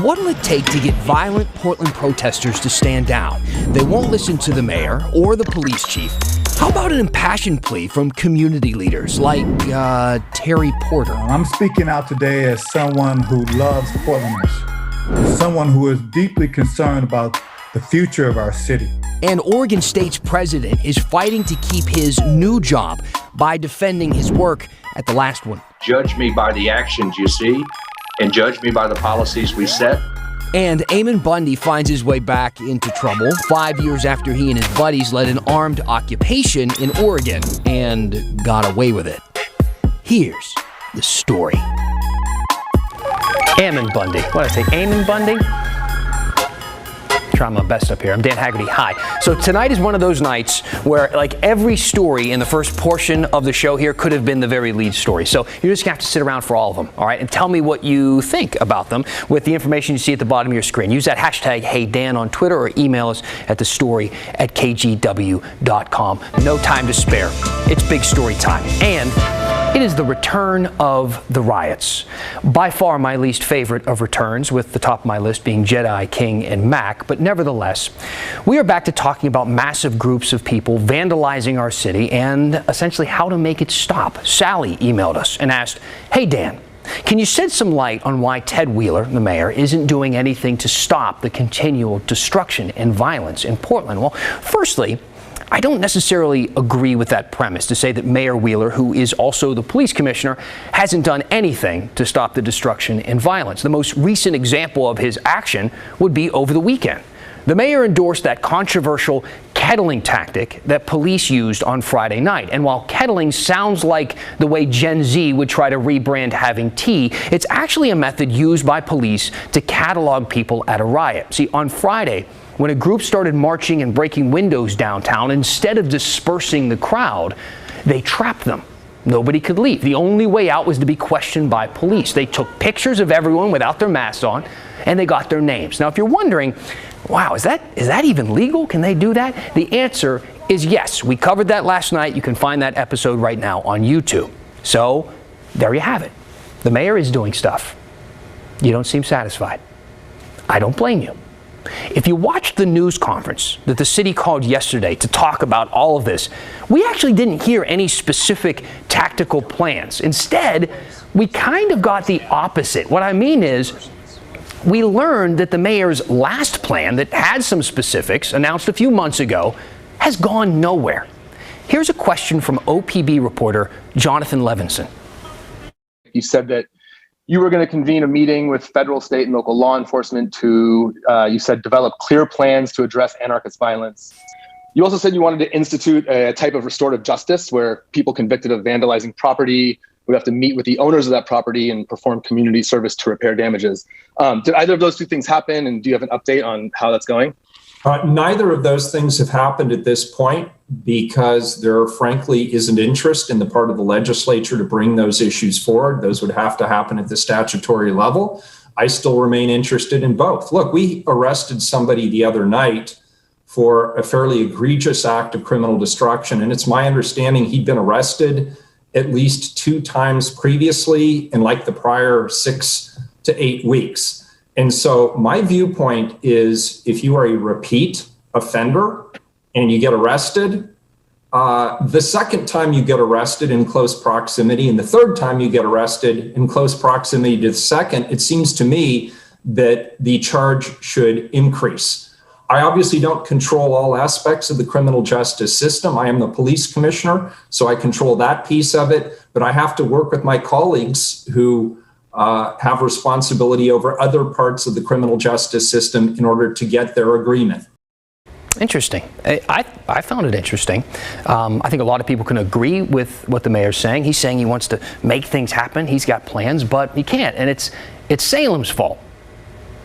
What'll it take to get violent Portland protesters to stand down? They won't listen to the mayor or the police chief. How about an impassioned plea from community leaders like Terry Porter? I'm speaking out today as someone who loves Portlanders, as someone who is deeply concerned about the future of our city. And Oregon State's president is fighting to keep his new job by defending his work at the last one. Judge me by the actions you see, and judge me by the policies we set. And Ammon Bundy finds his way back into trouble 5 years after he and his buddies led an armed occupation in Oregon and got away with it. Here's the story. Ammon Bundy. What did I say? Ammon Bundy? Trying my best up here. I'm Dan Haggerty. Hi. So tonight is one of those nights where, like, every story in the first portion of the show here could have been the very lead story. So you just have to sit around for all of them, all right, and tell me what you think about them with the information you see at the bottom of your screen. Use that hashtag HeyDan on Twitter or email us at thestory@kgw.com. No time to spare. It's big story time. And it is the return of the riots. By far my least favorite of returns, with the top of my list being Jedi, King, and Mac. But nevertheless, we are back to talking about massive groups of people vandalizing our city and essentially how to make it stop. Sally emailed us and asked, "Hey Dan, can you shed some light on why Ted Wheeler, the mayor, isn't doing anything to stop the continual destruction and violence in Portland?" Well, firstly, I don't necessarily agree with that premise to say that Mayor Wheeler, who is also the police commissioner, hasn't done anything to stop the destruction and violence. The most recent example of his action would be over the weekend. The mayor endorsed that controversial kettling tactic that police used on Friday night. And while kettling sounds like the way Gen Z would try to rebrand having tea, it's actually a method used by police to catalog people at a riot. See, on Friday, when a group started marching and breaking windows downtown, instead of dispersing the crowd, they trapped them. Nobody could leave. The only way out was to be questioned by police. They took pictures of everyone without their masks on, and they got their names. Now, if you're wondering, wow, is that even legal? Can they do that? The answer is yes. We covered that last night. You can find that episode right now on YouTube. So there you have it. The mayor is doing stuff. You don't seem satisfied. I don't blame you. If you watched the news conference that the city called yesterday to talk about all of this, we actually didn't hear any specific tactical plans. Instead, we kind of got the opposite. What I mean is, we learned that the mayor's last plan that had some specifics, announced a few months ago, has gone nowhere. Here's a question from OPB reporter Jonathan Levinson. You said that you were going to convene a meeting with federal, state, and local law enforcement to, you said, develop clear plans to address anarchist violence. You also said you wanted to institute a type of restorative justice where people convicted of vandalizing property would have to meet with the owners of that property and perform community service to repair damages. Did either of those two things happen, and do you have an update on how that's going? Neither of those things have happened at this point because there, frankly, isn't interest in the part of the legislature to bring those issues forward. Those would have to happen at the statutory level. I still remain interested in both. Look, we arrested somebody the other night for a fairly egregious act of criminal destruction, and it's my understanding he'd been arrested at least 2 times previously in like the prior 6 to 8 weeks. And so my viewpoint is if you are a repeat offender and you get arrested, the second time you get arrested in close proximity and the third time you get arrested in close proximity to the second, it seems to me that the charge should increase. I obviously don't control all aspects of the criminal justice system. I am the police commissioner, so I control that piece of it, but I have to work with my colleagues who have responsibility over other parts of the criminal justice system in order to get their agreement. Interesting. I found it interesting. I think a lot of people can agree with what the mayor's saying. He's saying he wants to make things happen. He's got plans, but he can't. And it's Salem's fault.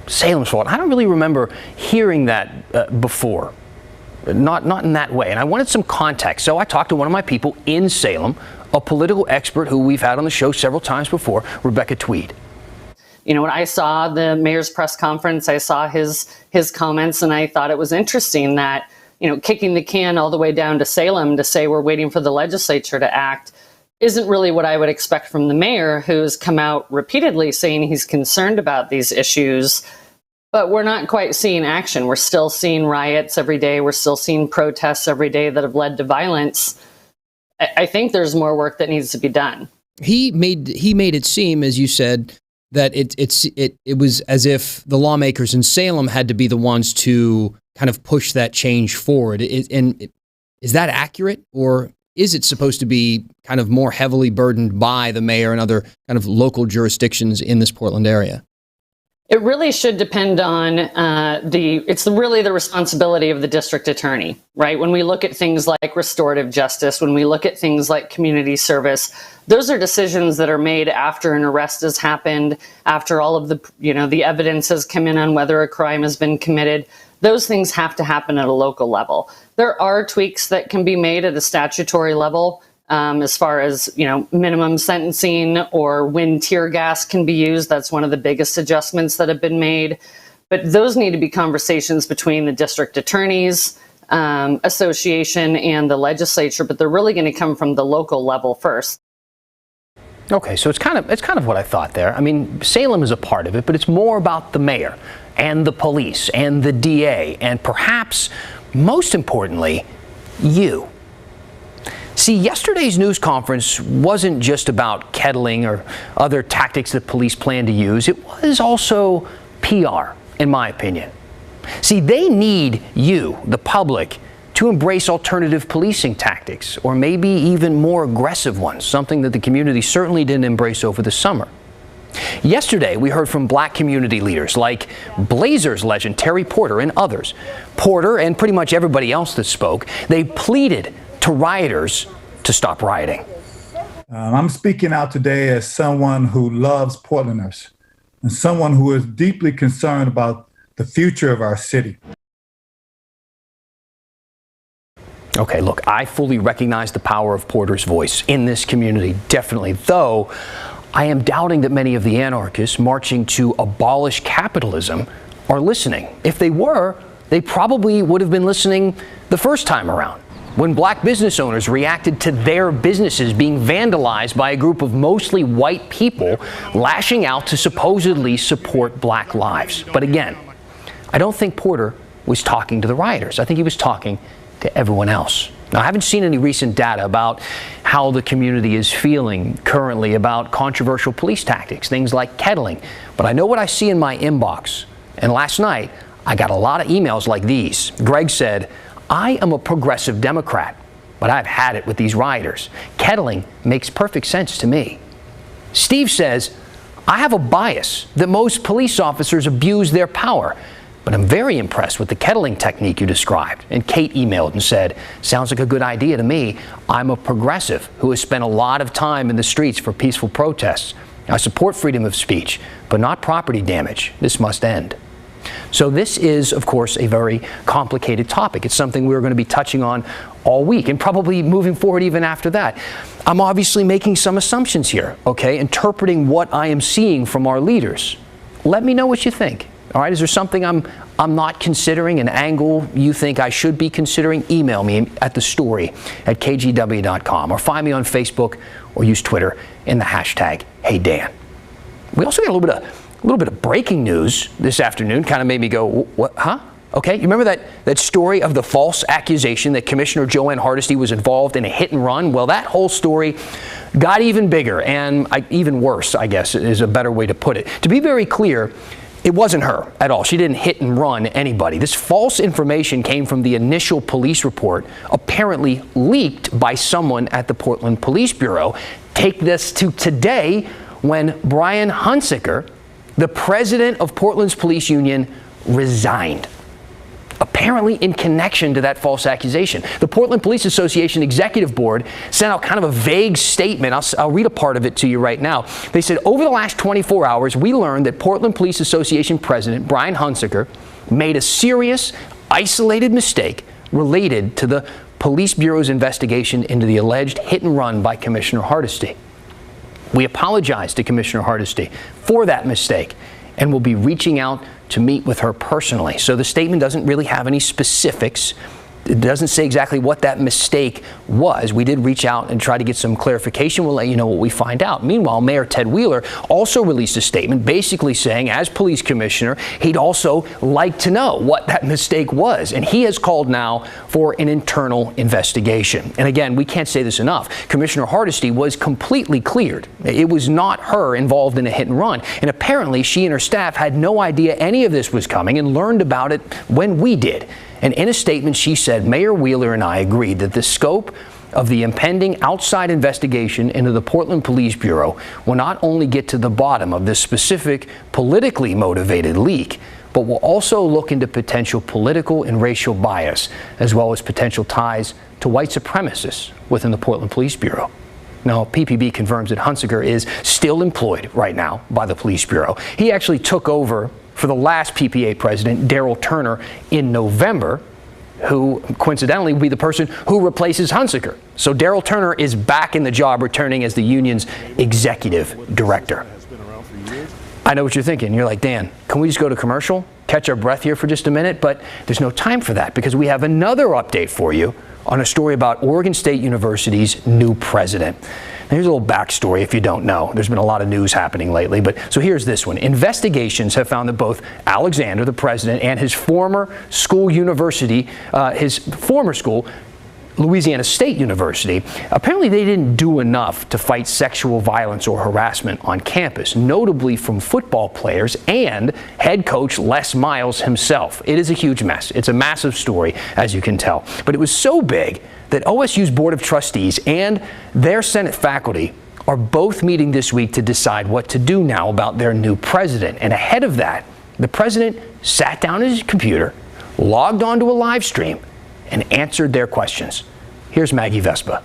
Salem's fault. I don't really remember hearing that before. Not in that way. And I wanted some context. So I talked to one of my people in Salem, a political expert who we've had on the show several times before, Rebecca Tweed. You know, when I saw the mayor's press conference, I saw his comments, and I thought it was interesting that, you know, kicking the can all the way down to Salem to say we're waiting for the legislature to act isn't really what I would expect from the mayor, who's come out repeatedly saying he's concerned about these issues. But we're not quite seeing action. We're still seeing riots every day. We're still seeing protests every day that have led to violence. I think there's more work that needs to be done. He made it seem, as you said, that it was as if the lawmakers in Salem had to be the ones to kind of push that change forward. Is that accurate, or is it supposed to be kind of more heavily burdened by the mayor and other kind of local jurisdictions in this Portland area? It really should depend on it's really the responsibility of the district attorney, right? When we look at things like restorative justice, when we look at things like community service, those are decisions that are made after an arrest has happened, after all of the evidence has come in on whether a crime has been committed. Those things have to happen at a local level. There are tweaks that can be made at a statutory level. As far as, minimum sentencing or when tear gas can be used. That's one of the biggest adjustments that have been made. But those need to be conversations between the district attorneys association and the legislature, but they're really going to come from the local level first. Okay, so it's kind of what I thought there. I mean, Salem is a part of it, but it's more about the mayor and the police and the DA and perhaps most importantly, you. See, yesterday's news conference wasn't just about kettling or other tactics that police plan to use. It was also PR, in my opinion. See, they need you, the public, to embrace alternative policing tactics, or maybe even more aggressive ones, something that the community certainly didn't embrace over the summer. Yesterday, we heard from black community leaders like Blazers legend Terry Porter and others. Porter and pretty much everybody else that spoke, they pleaded to rioters to stop rioting. I'm speaking out today as someone who loves Portlanders and someone who is deeply concerned about the future of our city. Okay, look, I fully recognize the power of Porter's voice in this community, definitely, though I am doubting that many of the anarchists marching to abolish capitalism are listening. If they were, they probably would have been listening the first time around, when black business owners reacted to their businesses being vandalized by a group of mostly white people lashing out to supposedly support black lives. But again, I don't think Porter was talking to the rioters. I think he was talking to everyone else. Now, I haven't seen any recent data about how the community is feeling currently about controversial police tactics, things like kettling, but I know what I see in my inbox. And last night, I got a lot of emails like these. Greg said, I am a progressive Democrat, but I've had it with these rioters. Kettling makes perfect sense to me. Steve says, I have a bias that most police officers abuse their power, but I'm very impressed with the kettling technique you described. And Kate emailed and said, sounds like a good idea to me. I'm a progressive who has spent a lot of time in the streets for peaceful protests. I support freedom of speech, but not property damage. This must end. So this is, of course, a very complicated topic. It's something we're going to be touching on all week and probably moving forward even after that. I'm obviously making some assumptions here, okay, interpreting what I am seeing from our leaders. Let me know what you think. All right, is there something I'm not considering, an angle you think I should be considering? Email me at thestory@kgw.com or find me on Facebook or use Twitter in the hashtag HeyDan. We also got a little bit of breaking news this afternoon. Kind of made me go, what, huh? Okay, you remember that story of the false accusation that Commissioner Joanne Hardesty was involved in a hit and run? Well, that whole story got even bigger and even worse, I guess, is a better way to put it. To be very clear, it wasn't her at all. She didn't hit and run anybody. This false information came from the initial police report, apparently leaked by someone at the Portland Police Bureau. Take this to today, when Brian Hunsaker, the president of Portland's police union, resigned, apparently in connection to that false accusation. The Portland Police Association Executive Board sent out kind of a vague statement. I'll read a part of it to you right now. They said, over the last 24 hours, we learned that Portland Police Association President Brian Hunsaker made a serious, isolated mistake related to the Police Bureau's investigation into the alleged hit and run by Commissioner Hardesty. We apologize to Commissioner Hardesty for that mistake and will be reaching out to meet with her personally. So the statement doesn't really have any specifics. It doesn't say exactly what that mistake was. We did reach out and try to get some clarification. We'll let you know what we find out. Meanwhile, Mayor Ted Wheeler also released a statement basically saying, as police commissioner, he'd also like to know what that mistake was. And he has called now for an internal investigation. And again, we can't say this enough. Commissioner Hardesty was completely cleared. It was not her involved in a hit and run. And apparently she and her staff had no idea any of this was coming and learned about it when we did. And in a statement, she said, Mayor Wheeler and I agreed that the scope of the impending outside investigation into the Portland Police Bureau will not only get to the bottom of this specific politically motivated leak, but will also look into potential political and racial bias, as well as potential ties to white supremacists within the Portland Police Bureau. Now, PPB confirms that Hunsaker is still employed right now by the Police Bureau. He actually took over for the last PPA president, Daryl Turner, in November, who coincidentally will be the person who replaces Hunsaker. So Daryl Turner is back in the job, returning as the union's executive director. I know what you're thinking. You're like, Dan, can we just go to commercial, catch our breath here for just a minute? But there's no time for that, because we have another update for you on a story about Oregon State University's new president. Now, here's a little backstory if you don't know. There's been a lot of news happening lately, so here's this one. Investigations have found that both Alexander, the president, and his former school, Louisiana State University, apparently they didn't do enough to fight sexual violence or harassment on campus, notably from football players and head coach Les Miles himself. It is a huge mess. It's a massive story, as you can tell. But it was so big that OSU's Board of Trustees and their Senate faculty are both meeting this week to decide what to do now about their new president. And ahead of that, the president sat down at his computer, logged onto a live stream, and answered their questions. Here's Maggie Vespa.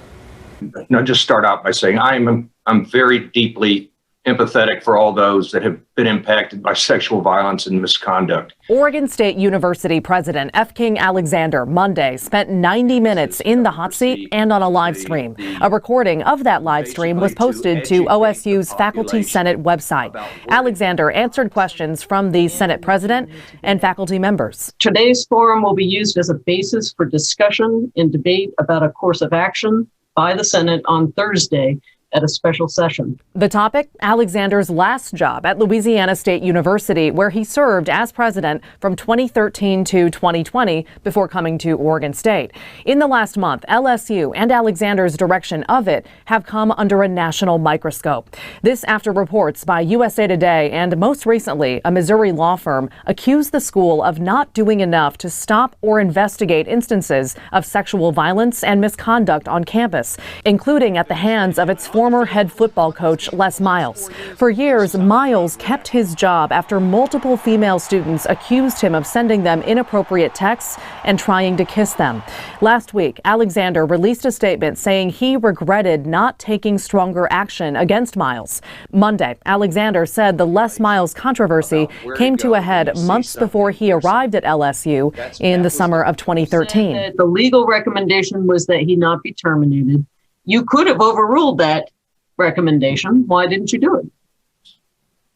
I'll just start out by saying I'm very deeply empathetic for all those that have been impacted by sexual violence and misconduct. Oregon State University President F. King Alexander Monday spent 90 minutes in the hot seat and on a live stream. A recording of that live stream was posted to OSU's Faculty Senate website. Alexander answered questions from the Senate president and faculty members. Today's forum will be used as a basis for discussion and debate about a course of action by the Senate on Thursday at a special session. The topic, Alexander's last job at Louisiana State University, where he served as president from 2013 to 2020 before coming to Oregon State. In the last month, LSU and Alexander's direction of it have come under a national microscope. This after reports by USA Today and most recently a Missouri law firm accused the school of not doing enough to stop or investigate instances of sexual violence and misconduct on campus, including at the hands of its former head football coach Les Miles. For years, Miles kept his job after multiple female students accused him of sending them inappropriate texts and trying to kiss them. Last week, Alexander released a statement saying he regretted not taking stronger action against Miles. Monday, Alexander said the Les Miles controversy came to a head months before he arrived at LSU in the summer of 2013. The legal recommendation was that he not be terminated. You could have overruled that recommendation. Why didn't you do it?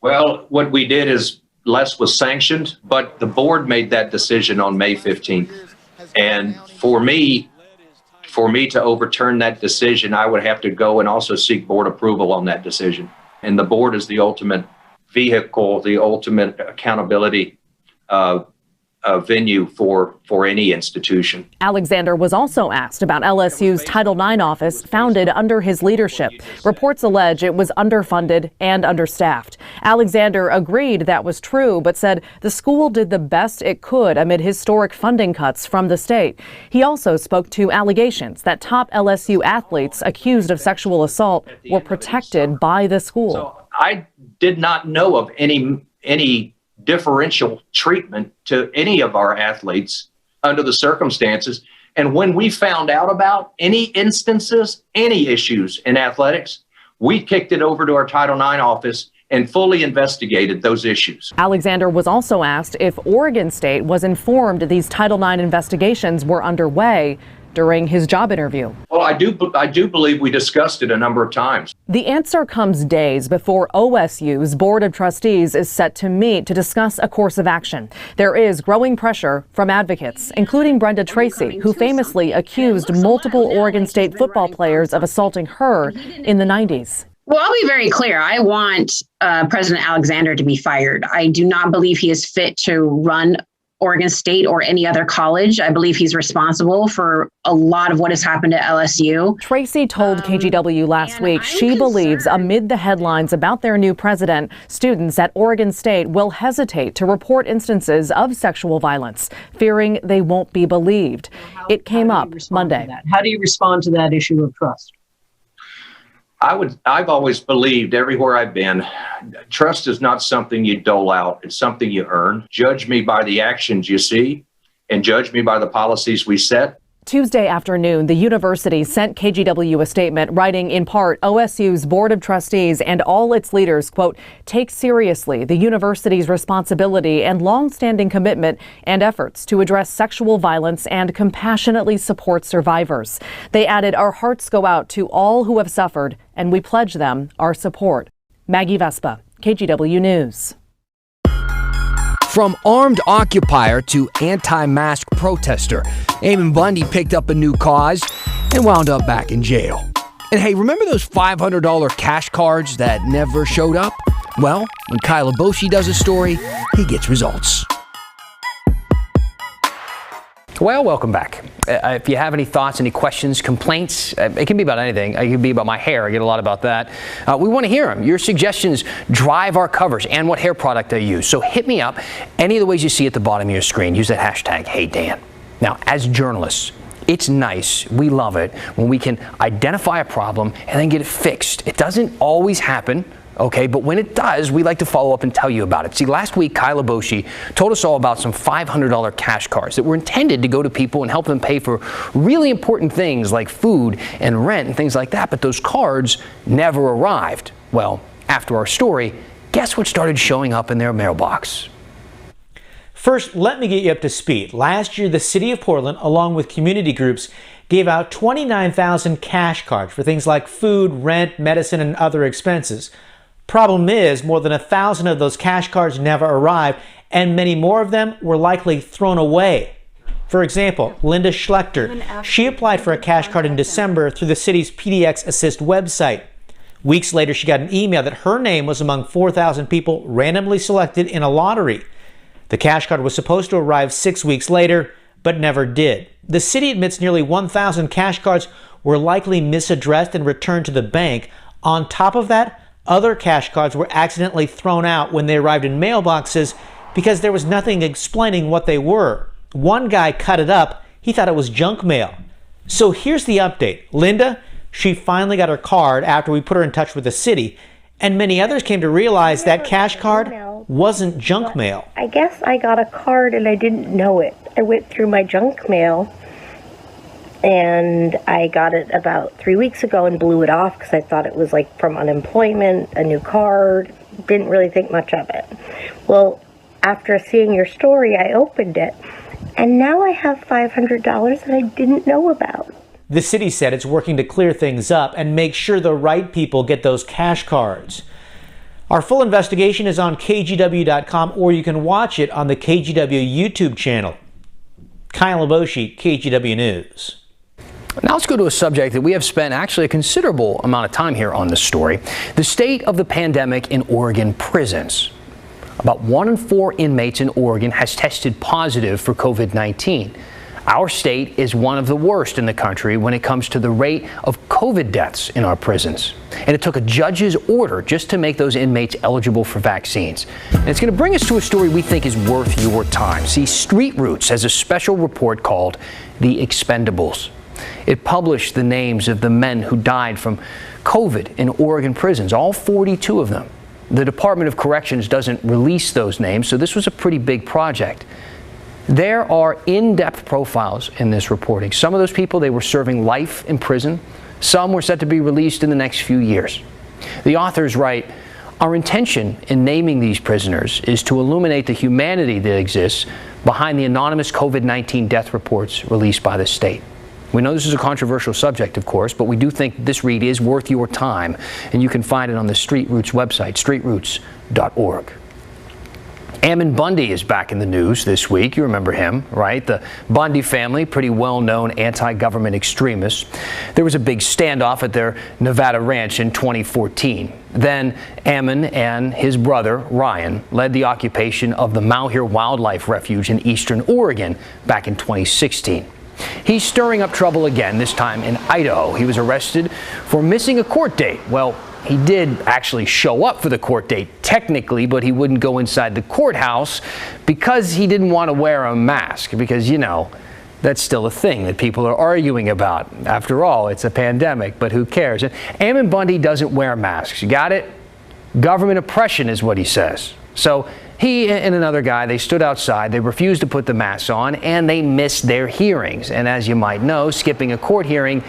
Well, what we did is Les was sanctioned, but the board made that decision on May 15th. And for me to overturn that decision, I would have to go and also seek board approval on that decision. And the board is the ultimate vehicle, the ultimate accountability venue for any institution. Alexander was also asked about LSU's Title IX office founded under his leadership. Reports allege it was underfunded and understaffed. Alexander agreed that was true, but said the school did the best it could amid historic funding cuts from the state. He also spoke to allegations that top LSU athletes accused of sexual assault were protected by the school. So I did not know of any differential treatment to any of our athletes under the circumstances. And when we found out about any instances, any issues in athletics, we kicked it over to our Title IX office and fully investigated those issues. Alexander was also asked if Oregon State was informed these Title IX investigations were underway during his job interview. Well, I do believe we discussed it a number of times. The answer comes days before OSU's Board of Trustees is set to meet to discuss a course of action. There is growing pressure from advocates, including Brenda Tracy, who famously accused multiple Oregon State football players of assaulting her in the 90s. Well, I'll be very clear. I want President Alexander to be fired. I do not believe he is fit to run Oregon State or any other college. I believe he's responsible for a lot of what has happened at LSU. Tracy told KGW last week she believes amid the headlines about their new president, students at Oregon State will hesitate to report instances of sexual violence, fearing they won't be believed. It came up Monday. How do you respond to that issue of trust? I've always believed everywhere I've been, trust is not something you dole out. It's something you earn. Judge me by the actions you see and judge me by the policies we set. Tuesday afternoon, the university sent KGW a statement writing in part, OSU's Board of Trustees and all its leaders, quote, take seriously the university's responsibility and longstanding commitment and efforts to address sexual violence and compassionately support survivors. They added, our hearts go out to all who have suffered and we pledge them our support. Maggie Vespa, KGW News. From armed occupier to anti-mask protester, Ammon Bundy picked up a new cause and wound up back in jail. And hey, remember those $500 cash cards that never showed up? Well, when Kyle Aboshi does a story, he gets results. Well, welcome back. If you have any thoughts, any questions, complaints, it can be about anything. It can be about my hair. I get a lot about that. We want to hear them. Your suggestions drive our coverage and what hair product I use. So hit me up any of the ways you see at the bottom of your screen. Use that hashtag #HeyDan. Now, as journalists, it's nice, we love it, when we can identify a problem and then get it fixed. It doesn't always happen. Okay, but when it does, we like to follow up and tell you about it. See, last week, Kyle Aboshi told us all about some $500 cash cards that were intended to go to people and help them pay for really important things like food and rent and things like that, but those cards never arrived. Well, after our story, guess what started showing up in their mailbox? First, let me get you up to speed. Last year, the city of Portland, along with community groups, gave out 29,000 cash cards for things like food, rent, medicine, and other expenses. Problem is, more than 1,000 of those cash cards never arrived, and many more of them were likely thrown away. For example, Linda Schlechter, she applied for a cash card in December through the city's PDX Assist website. Weeks later, she got an email that her name was among 4,000 people randomly selected in a lottery. The cash card was supposed to arrive 6 weeks later, but never did. The city admits nearly 1,000 cash cards were likely misaddressed and returned to the bank. On top of that, other cash cards were accidentally thrown out when they arrived in mailboxes because there was nothing explaining what they were. One guy cut it up. He thought it was junk mail. So here's the update. Linda, she finally got her card after we put her in touch with the city, and many others came to realize that cash card wasn't junk mail. I guess I got a card and I didn't know it. I went through my junk mail and I got it about 3 weeks ago and blew it off because I thought it was like from unemployment, a new card. Didn't really think much of it. Well, after seeing your story, I opened it and now I have $500 that I didn't know about. The city said it's working to clear things up and make sure the right people get those cash cards. Our full investigation is on KGW.com, or you can watch it on the KGW YouTube channel. Kyle Aboshi, KGW News. Now let's go to a subject that we have spent actually a considerable amount of time here on this story. The state of the pandemic in Oregon prisons. About 1 in 4 inmates in Oregon has tested positive for COVID-19. Our state is one of the worst in the country when it comes to the rate of COVID deaths in our prisons. And it took a judge's order just to make those inmates eligible for vaccines. And it's going to bring us to a story we think is worth your time. See, Street Roots has a special report called The Expendables. It published the names of the men who died from COVID in Oregon prisons, all 42 of them. The Department of Corrections doesn't release those names, so this was a pretty big project. There are in-depth profiles in this reporting. Some of those people, they were serving life in prison. Some were set to be released in the next few years. The authors write, our intention in naming these prisoners is to illuminate the humanity that exists behind the anonymous COVID-19 death reports released by the state. We know this is a controversial subject, of course, but we do think this read is worth your time, and you can find it on the Street Roots website, streetroots.org. Ammon Bundy is back in the news this week. You remember him, right? The Bundy family, pretty well-known anti-government extremists. There was a big standoff at their Nevada ranch in 2014. Then Ammon and his brother, Ryan, led the occupation of the Malheur Wildlife Refuge in eastern Oregon back in 2016. He's stirring up trouble again, this time in Idaho. He was arrested for missing a court date. Well, he did actually show up for the court date, technically, but he wouldn't go inside the courthouse because he didn't want to wear a mask. Because, you know, that's still a thing that people are arguing about. After all, it's a pandemic, but who cares? And Ammon Bundy doesn't wear masks. You got it? Government oppression is what he says. So he and another guy, they stood outside, they refused to put the masks on, and they missed their hearings. And as you might know, skipping a court hearing,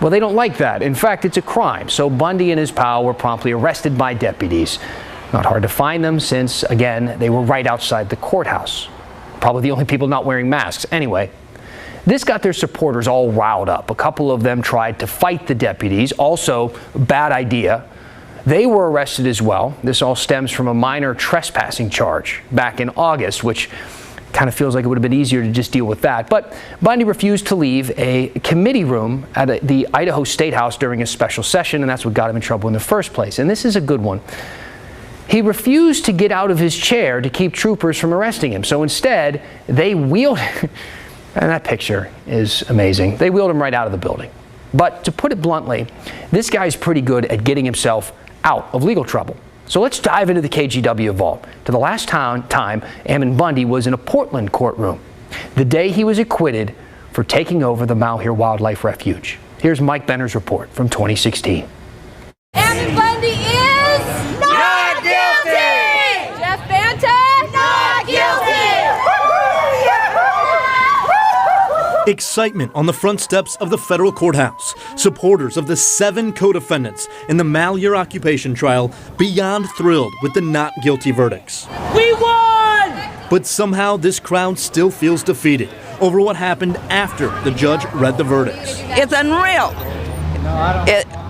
well, they don't like that. In fact, it's a crime. So Bundy and his pal were promptly arrested by deputies. Not hard to find them since, again, they were right outside the courthouse. Probably the only people not wearing masks. Anyway, this got their supporters all riled up. A couple of them tried to fight the deputies. Also, bad idea. They were arrested as well. This all stems from a minor trespassing charge back in August, which kind of feels like it would have been easier to just deal with that. But Bundy refused to leave a committee room at the Idaho State House during a special session, and that's what got him in trouble in the first place. And this is a good one. He refused to get out of his chair to keep troopers from arresting him. So instead, they wheeled, and that picture is amazing. They wheeled him right out of the building. But to put it bluntly, this guy's pretty good at getting himself out of legal trouble. So let's dive into the KGW vault to the last time Ammon Bundy was in a Portland courtroom, the day he was acquitted for taking over the Malheur Wildlife Refuge. Here's Mike Benner's report from 2016. Ammon Bundy is not guilty! Jeff Banta, not guilty! Excitement on the front steps of the federal courthouse. Supporters of the 7 co-defendants in the Malheur occupation trial beyond thrilled with the not guilty verdicts. We won! But somehow this crowd still feels defeated over what happened after the judge read the verdicts. It's unreal.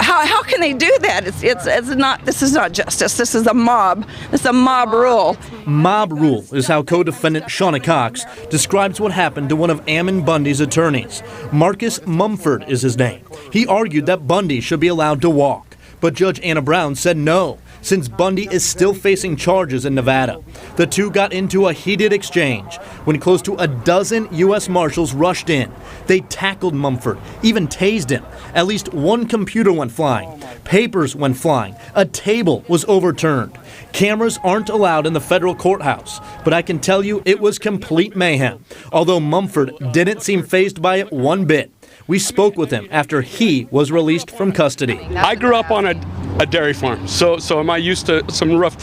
How can they do that? It's not. This is not justice. This is a mob. It's a mob rule. Mob rule is how co-defendant Shauna Cox describes what happened to one of Ammon Bundy's attorneys. Marcus Mumford is his name. He argued that Bundy should be allowed to walk, but Judge Anna Brown said no, since Bundy is still facing charges in Nevada. The two got into a heated exchange when close to a dozen U.S. Marshals rushed in. They tackled Mumford, even tased him. At least one computer went flying. Papers went flying. A table was overturned. Cameras aren't allowed in the federal courthouse, but I can tell you it was complete mayhem, although Mumford didn't seem fazed by it one bit. We spoke with him after he was released from custody. I grew up on a dairy farm, so am I used to some rough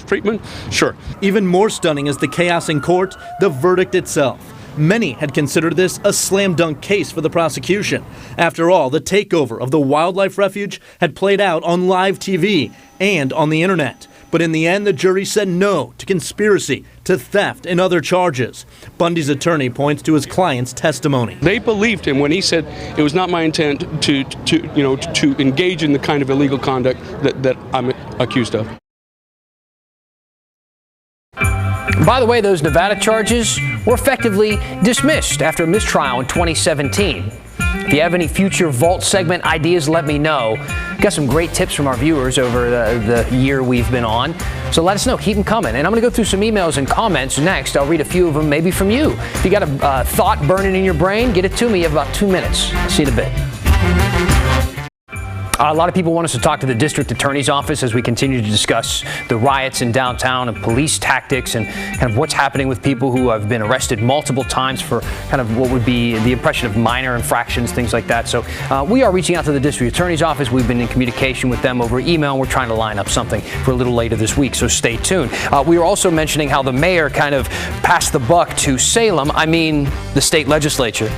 treatment? Sure. Even more stunning is the chaos in court, the verdict itself. Many had considered this a slam dunk case for the prosecution. After all, the takeover of the wildlife refuge had played out on live TV and on the internet. But in the end, the jury said no to conspiracy, to theft, and other charges. Bundy's attorney points to his client's testimony. They believed him when he said it was not my intent to engage in the kind of illegal conduct that I'm accused of. By the way, those Nevada charges were effectively dismissed after a mistrial in 2017. If you have any future Vault segment ideas, let me know. Got some great tips from our viewers over the year we've been on. So let us know. Keep them coming. And I'm going to go through some emails and comments next. I'll read a few of them, maybe from you. If you got a thought burning in your brain, get it to me. You have about 2 minutes. See you in a bit. A lot of people want us to talk to the district attorney's office as we continue to discuss the riots in downtown and police tactics and kind of what's happening with people who have been arrested multiple times for kind of what would be the impression of minor infractions, things like that. So we are reaching out to the district attorney's office. We've been in communication with them over email. We're trying to line up something for a little later this week, so stay tuned. We were also mentioning how the mayor kind of passed the buck to Salem, the state legislature.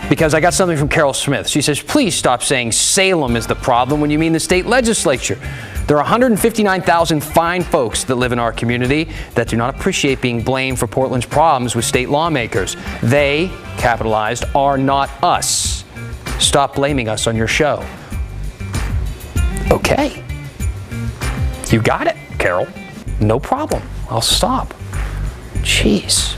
Because I got something from Carol Smith. She says, please stop saying Salem is the problem when you mean the state legislature. There are 159,000 fine folks that live in our community that do not appreciate being blamed for Portland's problems with state lawmakers. They capitalized, are not us. Stop blaming us on your show. Okay. You got it, Carol. No problem. I'll stop. Jeez.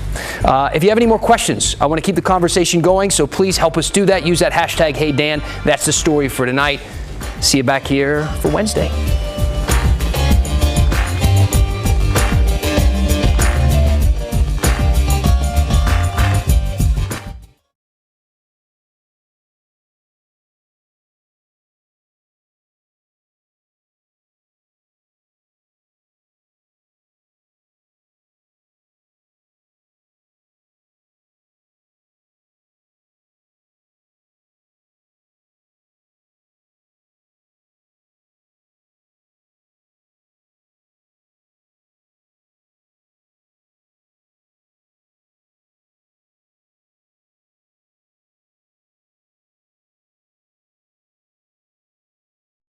If you have any more questions, I want to keep the conversation going, so please help us do that. Use that hashtag HeyDan. That's the story for tonight. See you back here for Wednesday.